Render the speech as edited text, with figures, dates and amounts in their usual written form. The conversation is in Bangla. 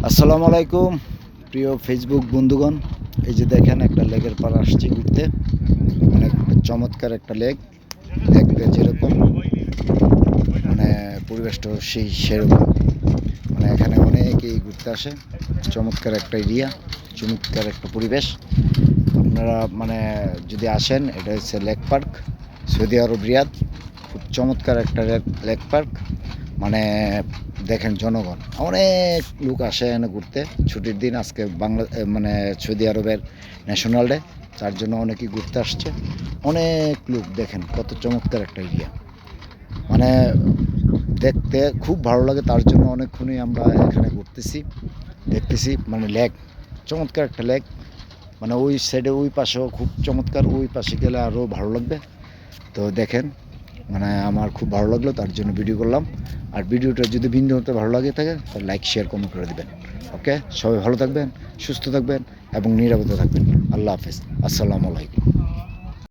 আসসালামু আলাইকুম প্রিয় ফেসবুক বন্ধুগণ। এই যে দেখেন একটা লেকের পাড়ে আসছি ঘুরতে। অনেক চমৎকার একটা লেক, দেখতে যেরকম মানে পরিবেশটা সেরকম। মানে এখানে অনেকেই ঘুরতে আসে। চমৎকার একটা এরিয়া, চমৎকার একটা পরিবেশ। আপনারা যদি আসেন, এটা হচ্ছে লেক পার্ক, সৌদি আরব রিয়াদ। খুব চমৎকার একটা লেক পার্ক। মানে দেখেন জনগণ অনেক লোক আসে এখানে ঘুরতে। ছুটির দিন আজকে সৌদি আরবের ন্যাশনাল ডে, তার জন্য অনেকেই ঘুরতে আসছে। অনেক লোক, দেখেন কত চমৎকার একটা এরিয়া। মানে দেখতে খুব ভালো লাগে, তার জন্য অনেকক্ষণই আমরা এখানে ঘুরতেছি, দেখতেছি। লেক, চমৎকার একটা লেক। ওই সাইডে ওই পাশেও খুব চমৎকার, ওই পাশে গেলে আরও ভালো লাগবে। তো দেখেন, আমার খুব ভালো লাগলো, তার জন্য ভিডিও করলাম। আর ভিডিওটা যদি বিন্দুতে ভালো লাগে থাকে তাহলে লাইক শেয়ার কমেন্ট করে দেবেন। ওকে, সবাই ভালো থাকবেন, সুস্থ থাকবেন এবং নিরাপদে থাকবেন। আল্লাহ হাফেজ, আসসালামু আলাইকুম।